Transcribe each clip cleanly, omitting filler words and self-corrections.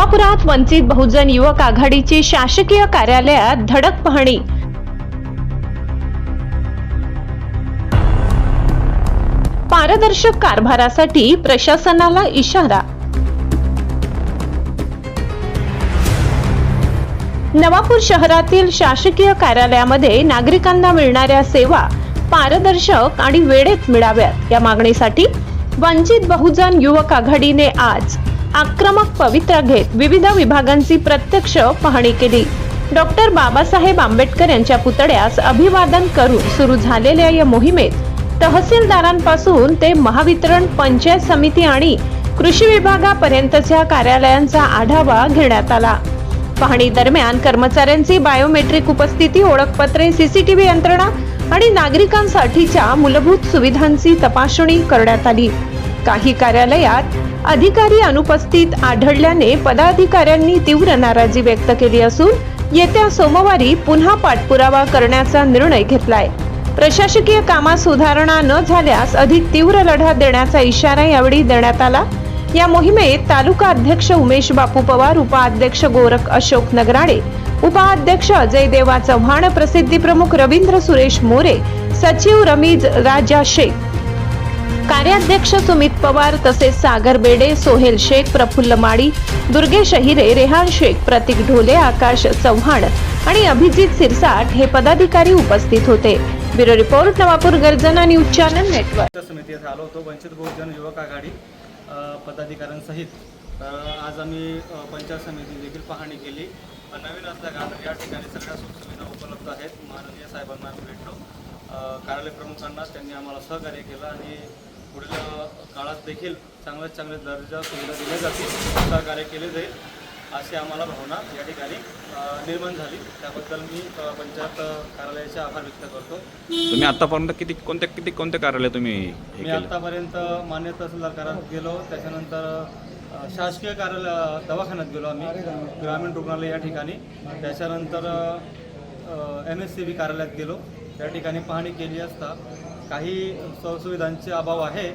नवापुरात वंचित बहुजन युवक आघाडीची शासकीय कार्यालयात धडक पाहणी। पारदर्शक कारभारासाठी प्रशासनाला इशारा। नवापूर शहरातील शासकीय कार्यालयामध्ये नागरिकांना मिळणाऱ्या सेवा पारदर्शक आणि वेळेत मिळाव्यात या मागणीसाठी वंचित बहुजन युवक आघाडीने आज आक्रमक पवित्रा घेत विविध विभागांची प्रत्यक्ष पाहणी केली। डॉक्टर बाबासाहेब आंबेडकर यांच्या पुतळ्यास अभिवादन करून सुरू झालेल्या या मोहिमेत तहसीलदारांपासून ते महावितरण, पंचायत समिती आणि कृषी विभागापर्यंतच्या कार्यालयांचा आढावा घेण्यात आला। पाहणी दरम्यान कर्मचाऱ्यांची बायोमेट्रिक उपस्थिती, ओळखपत्रे, सीसीटीव्ही यंत्रणा आणि नागरिकांसाठीच्या मूलभूत सुविधांची तपासणी करण्यात आली। काही कार्यालयात अधिकारी अनुपस्थित आढळल्याने पदाधिकाऱ्यांनी तीव्र नाराजी व्यक्त केली असून येत्या सोमवारी पुन्हा पाठपुरावा करण्याचा निर्णय घेतलाय। प्रशासकीय कामात सुधारणा न झाल्यास अधिक तीव्र लढा देण्याचा इशारा यावेळी देण्यात आला। या मोहिमेत तालुका अध्यक्ष उमेश बापू पवार, उपाध्यक्ष गोरख अशोक नगराळे, उपाध्यक्ष अजय देवा चव्हाण, प्रसिद्धी प्रमुख रवींद्र सुरेश मोरे, सचिव रमीज राजा शेख, कार्याध्यक्ष सुमित पवार तसेच सागर बेडे, सोहेल शेख, प्रफुल्ल माडी, दुर्गेश हिरे, रेहान शेख, प्रतीक ढोले, आकाश चव्हाण आणि अभिजित सिरसाट हे पदाधिकारी उपस्थित होते। ब्युरो रिपोर्ट, नवापूर गर्जना न्यूज चॅनल नेटवर्क। समितीत आलो होतो वंचित बहुजन युवक आघाडी पदाधिकाऱ्यांसहित। आज आम्ही पंचायत समिती देखील पाहणी केली। नवीन असल्या कारण या ठिकाणी सगळ्या सुखसुविधा उपलब्ध आहेत। माननीय साहेबांना आम्ही भेटलो, कार्यालय प्रमुखांना, त्यांनी आम्हाला सहकार्य केलं आणि पुढील काळात देखील चांगल्यात चांगले दर्जा सुविधा दिल्या जातील, सहकार्य केले जाईल अशी आम्हाला भावना या ठिकाणी निर्माण झाली। त्याबद्दल मी पंचायत कार्यालयाचे आभार व्यक्त करतो। तुम्ही आतापर्यंत कोणते कार्यालय तुम्ही मी आतापर्यंत मान्य तहसीलदार कार्यालयात गेलो, त्याच्यानंतर शासकीय कार्यालय दवाखान्यात गेलो आम्ही, ग्रामीण रुग्णालय या ठिकाणी, त्याच्यानंतर MSCB कार्यालयात गेलो, त्या ठिकाणी पाहणी केली असता काही सुविधांचे अभाव आहे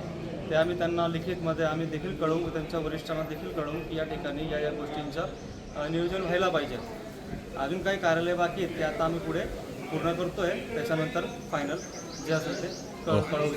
ते आम्ही त्यांना लिखितमध्ये आम्ही देखील कळवून, त्यांच्या वरिष्ठांना देखील कळवून की या ठिकाणी या नियोजन नियोजन व्हायला पाहिजे। अजून काही कार्यालय बाकी आहेत ते आता आम्ही पुढे पूर्ण करतोय, त्याच्यानंतर फायनल जे असेल ते कळवू।